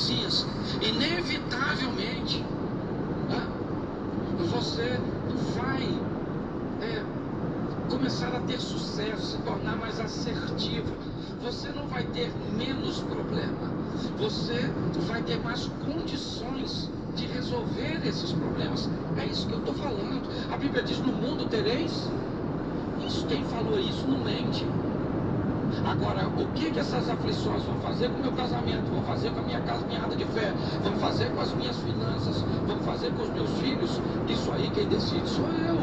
circunstâncias, inevitavelmente, você vai começar a ter sucesso, se tornar mais assertivo. Você não vai ter menos problema, você vai ter mais condições de resolver esses problemas. É isso que eu estou falando. A Bíblia diz: no mundo tereis. Isso, quem falou isso não mente. Agora, o que essas aflições vão fazer com o meu casamento, vão fazer com a minha caminhada de fé, vão fazer com as minhas finanças, vão fazer com os meus filhos? Isso aí quem decide sou eu,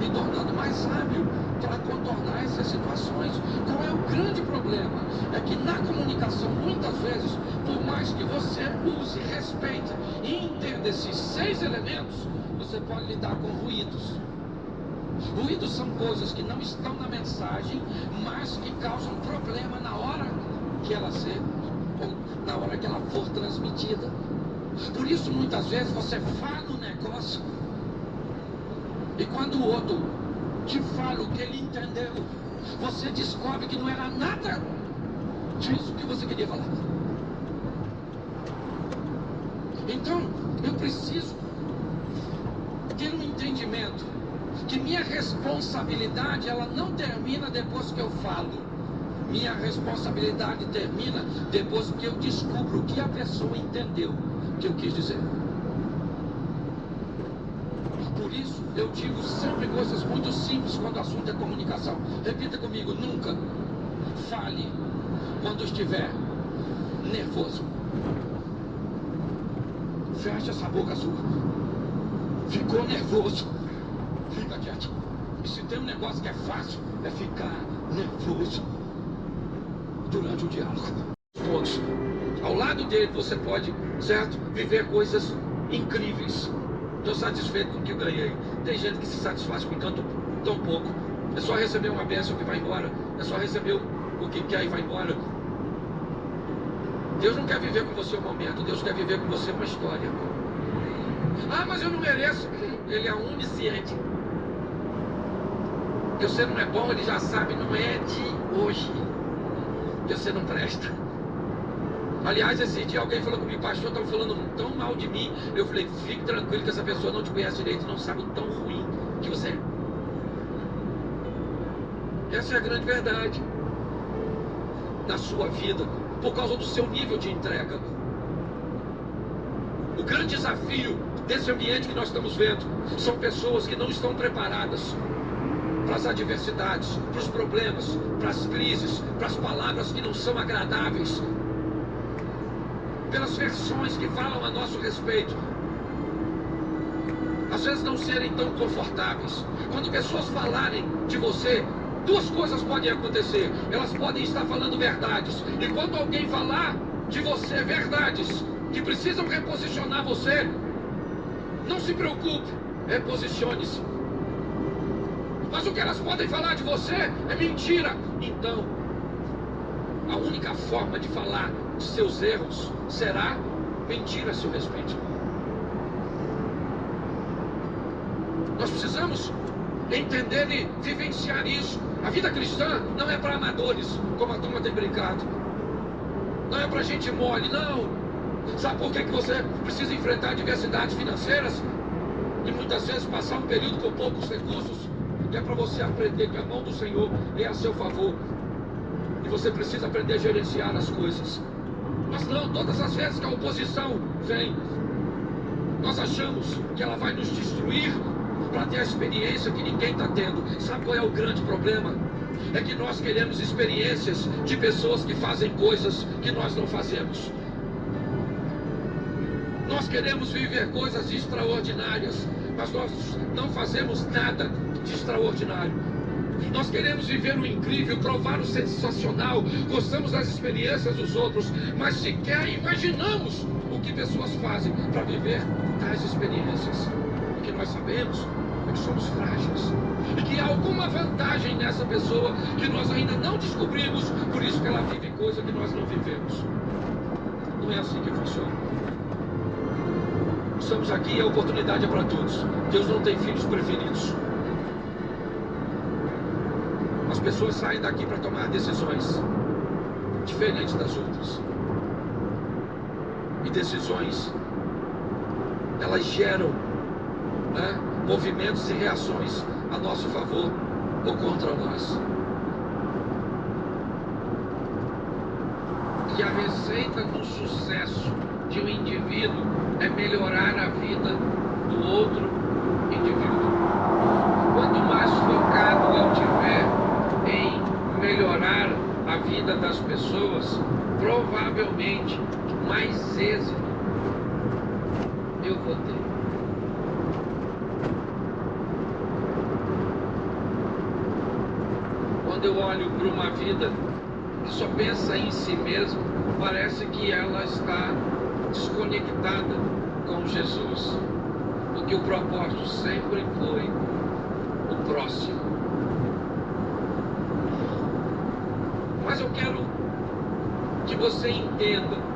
me tornando mais sábio para contornar essas situações. Qual é o grande problema? É que na comunicação, muitas vezes, por mais que você use, respeite e entenda esses 6 elementos, você pode lidar com ruídos. Ruídos são coisas que não estão na mensagem, mas que causam problema na hora que ela ser, ou na hora que ela for transmitida. Por isso, muitas vezes, você fala um negócio, e quando o outro te fala o que ele entendeu, você descobre que não era nada disso que você queria falar. Então, eu preciso ter um entendimento que minha responsabilidade, ela não termina depois que eu falo. Minha responsabilidade termina depois que eu descubro o que a pessoa entendeu que eu quis dizer. Por isso, eu digo sempre coisas muito simples quando o assunto é comunicação. Repita comigo: nunca fale quando estiver nervoso. Feche essa boca sua. Ficou nervoso, fica quieto. E se tem um negócio que é fácil, é ficar nervoso durante o diálogo. Todos. Ao lado dele você pode, certo, viver coisas incríveis. Estou satisfeito com o que eu ganhei. Tem gente que se satisfaz com tanto, tão pouco. É só receber uma bênção que vai embora. É só receber o que quer e vai embora. Deus não quer viver com você um momento. Deus quer viver com você uma história. Ah, mas eu não mereço. Ele é onisciente. Que você não é bom, ele já sabe, não é de hoje. Que você não presta. Aliás, esse dia alguém falou comigo: pastor, estão falando tão mal de mim. Eu falei: fique tranquilo que essa pessoa não te conhece direito, não sabe o tão ruim que você é. Essa é a grande verdade na sua vida, por causa do seu nível de entrega. O grande desafio desse ambiente que nós estamos vendo são pessoas que não estão preparadas para as adversidades, para os problemas, para as crises, para as palavras que não são agradáveis, pelas versões que falam a nosso respeito, às vezes não serem tão confortáveis. Quando pessoas falarem de você, 2 coisas podem acontecer: elas podem estar falando verdades, e quando alguém falar de você verdades que precisam reposicionar você, não se preocupe, reposicione-se. Mas o que elas podem falar de você é mentira. Então, a única forma de falar de seus erros será mentira a seu respeito. Nós precisamos entender e vivenciar isso. A vida cristã não é para amadores, como a turma tem brincado. Não é para gente mole, não. Sabe por que você precisa enfrentar adversidades financeiras e muitas vezes passar um período com poucos recursos? Que é para você aprender que a mão do Senhor é a seu favor. E você precisa aprender a gerenciar as coisas. Mas não, todas as vezes que a oposição vem, nós achamos que ela vai nos destruir para ter a experiência que ninguém está tendo. Sabe qual é o grande problema? É que nós queremos experiências de pessoas que fazem coisas que nós não fazemos. Nós queremos viver coisas extraordinárias, mas nós não fazemos nada de extraordinário. Nós queremos viver o incrível, provar o sensacional, gostamos das experiências dos outros, mas sequer imaginamos o que pessoas fazem para viver tais experiências. O que nós sabemos é que somos frágeis e que há alguma vantagem nessa pessoa que nós ainda não descobrimos, por isso que ela vive coisa que nós não vivemos. Não é assim que funciona. Estamos aqui e a oportunidade é para todos. Deus não tem filhos preferidos. As pessoas saem daqui para tomar decisões diferentes das outras. e decisões, elas geram, né, movimentos e reações a nosso favor ou contra nós. E a receita do sucesso de um indivíduo é melhorar a vida do outro indivíduo. Quanto mais focado eu tiver em melhorar a vida das pessoas, provavelmente mais êxito eu vou ter. Quando eu olho para uma vida que só pensa em si mesmo, parece que ela está desconectada com Jesus, porque o propósito sempre foi o próximo. Mas eu quero que você entenda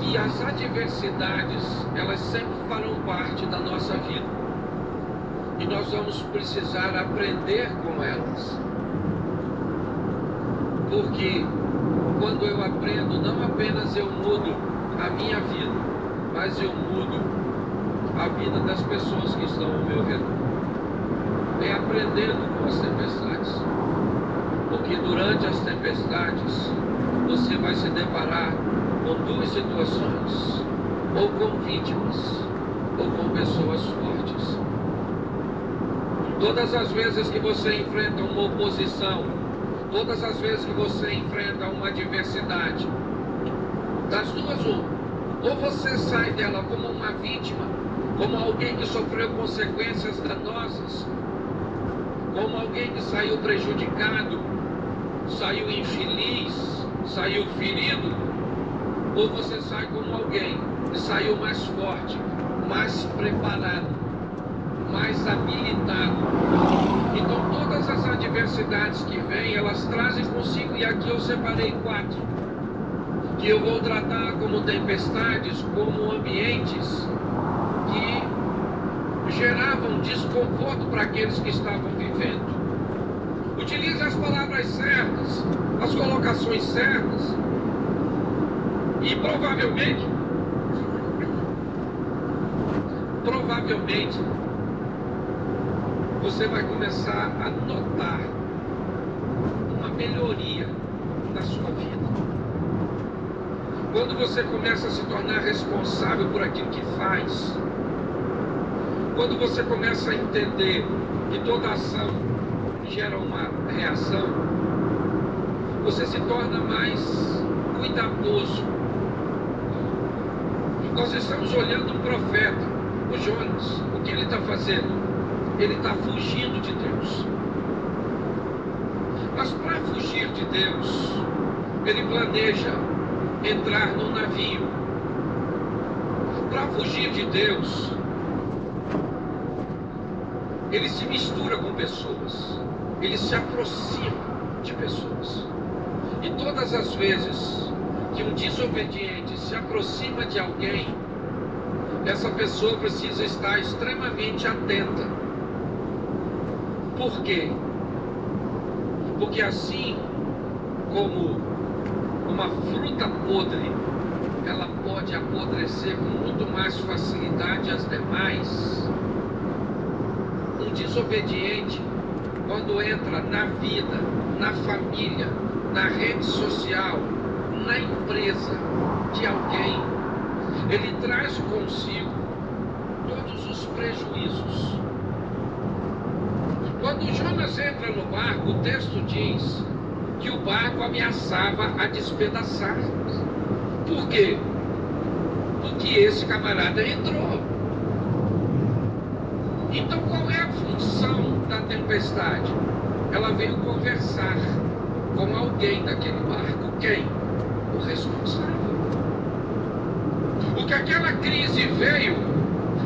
que as adversidades, elas sempre farão parte da nossa vida, e nós vamos precisar aprender com elas. Porque quando eu aprendo, não apenas eu mudo a minha vida, mas eu mudo a vida das pessoas que estão ao meu redor. É aprendendo com as tempestades. Porque durante as tempestades, você vai se deparar com duas situações: ou com vítimas, ou com pessoas fortes. Todas as vezes que você enfrenta uma oposição, todas as vezes que você enfrenta uma adversidade, das duas uma: ou você sai dela como uma vítima, como alguém que sofreu consequências danosas, como alguém que saiu prejudicado, saiu infeliz, saiu ferido, ou você sai como alguém que saiu mais forte, mais preparado, mais habilitado. Então todas as adversidades que vêm, elas trazem consigo, e aqui eu separei 4, que eu vou tratar como tempestades, como ambientes que geravam desconforto para aqueles que estavam vivendo. Utilize as palavras certas, as colocações certas, e provavelmente você vai começar a notar uma melhoria na sua vida. Quando você começa a se tornar responsável por aquilo que faz, quando você começa a entender que toda ação gera uma reação, você se torna mais cuidadoso. Nós estamos olhando um profeta, o Jonas. O que ele está fazendo? Ele está fugindo de Deus. Mas para fugir de Deus, ele planeja entrar num navio. Para fugir de Deus, ele se mistura com pessoas, ele se aproxima de pessoas. E todas as vezes que um desobediente se aproxima de alguém, essa pessoa precisa estar extremamente atenta. Por quê? Porque assim como uma fruta podre, ela pode apodrecer com muito mais facilidade as demais, um desobediente, quando entra na vida, na família, na rede social, na empresa de alguém, ele traz consigo todos os prejuízos. Quando Jonas entra no barco, o texto diz que o barco ameaçava a despedaçar. Por quê? Porque esse camarada entrou. Então qual é a função da tempestade? Ela veio conversar com alguém daquele barco. Quem? O responsável. O que aquela crise veio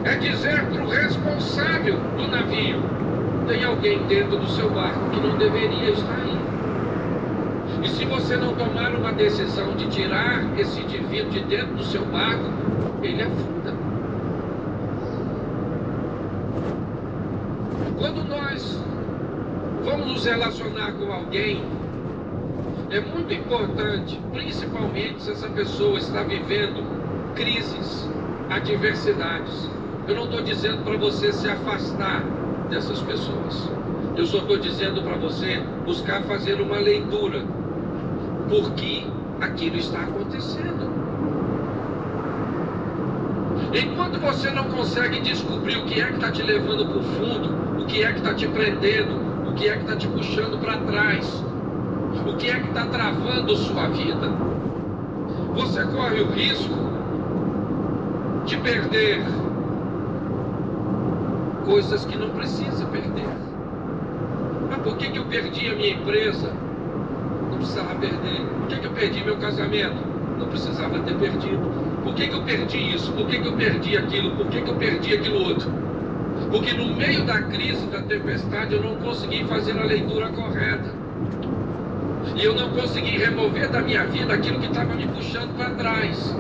é dizer para o responsável do navio: tem alguém dentro do seu barco que não deveria estar aí. E se você não tomar uma decisão de tirar esse indivíduo de dentro do seu barco, ele afunda. Quando nós vamos nos relacionar com alguém, É muito importante, principalmente se essa pessoa está vivendo crises, adversidades. Eu não estou dizendo para você se afastar dessas pessoas. Eu só estou dizendo para você buscar fazer uma leitura. Por que aquilo está acontecendo? Enquanto você não consegue descobrir o que é que está te levando para o fundo, o que é que está te prendendo, o que é que está te puxando para trás, o que é que está travando sua vida, você corre o risco de perder coisas que não precisa perder. Mas por que eu perdi a minha empresa? Não precisava perder. Por que eu perdi meu casamento? Não precisava ter perdido. Por que eu perdi isso? Por que eu perdi aquilo? Por que eu perdi aquilo outro? Porque no meio da crise, da tempestade, eu não consegui fazer a leitura correta. E eu não consegui remover da minha vida aquilo que estava me puxando para trás.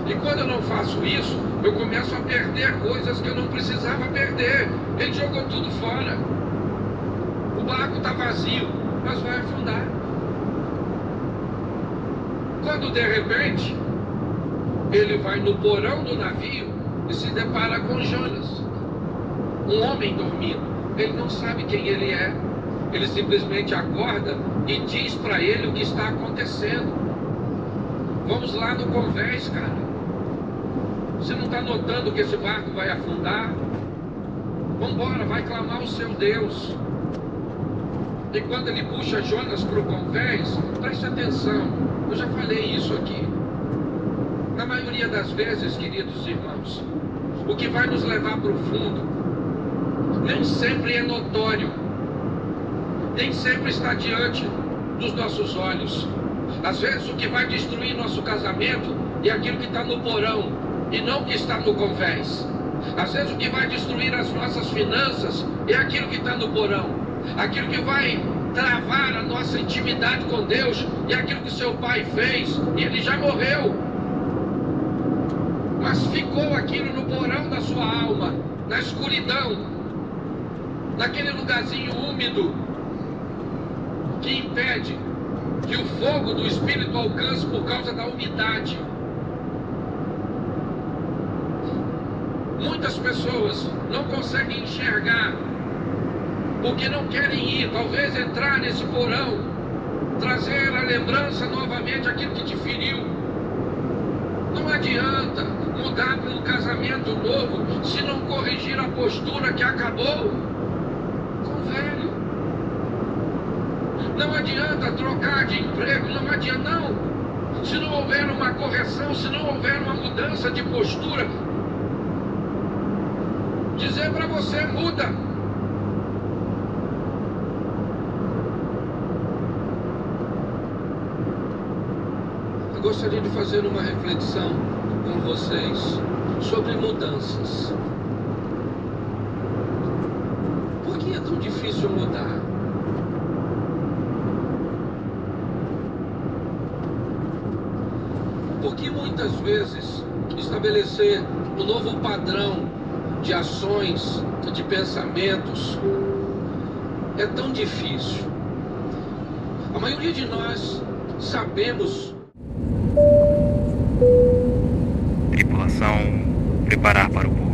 E quando eu não faço isso, eu começo a perder coisas que eu não precisava perder. Ele jogou tudo fora. O barco está vazio, mas vai afundar. Quando de repente, ele vai no porão do navio e se depara com Jonas, um homem dormindo. Ele não sabe quem ele é. Ele simplesmente acorda e diz para ele o que está acontecendo. Vamos lá no convés, cara. Você não está notando que esse barco vai afundar? Vamos embora, vai clamar o seu Deus. E quando ele puxa Jonas para o convés, preste atenção, eu já falei isso aqui. Na maioria das vezes, queridos irmãos, o que vai nos levar para o fundo nem sempre é notório, nem sempre está diante dos nossos olhos. Às vezes o que vai destruir nosso casamento é aquilo que está no porão e não o que está no convés. Às vezes o que vai destruir as nossas finanças é aquilo que está no porão. Aquilo que vai travar a nossa intimidade com Deus é aquilo que seu pai fez e ele já morreu. Mas ficou aquilo no porão da sua alma, na escuridão, naquele lugarzinho úmido que impede que o fogo do Espírito alcance por causa da umidade. Muitas pessoas não conseguem enxergar porque não querem ir, talvez entrar nesse porão, trazer à lembrança novamente aquilo que te feriu. Não adianta mudar para um casamento novo se não corrigir a postura que acabou com o velho. Não adianta trocar de emprego, não adianta não. Se não houver uma correção, se não houver uma mudança de postura, dizer para você, muda. Eu gostaria de fazer uma reflexão com vocês sobre mudanças. Por que é tão difícil mudar? Por que muitas vezes estabelecer um novo padrão de ações, de pensamentos, é tão difícil? A maioria de nós sabemos. Tripulação, preparar para o voo.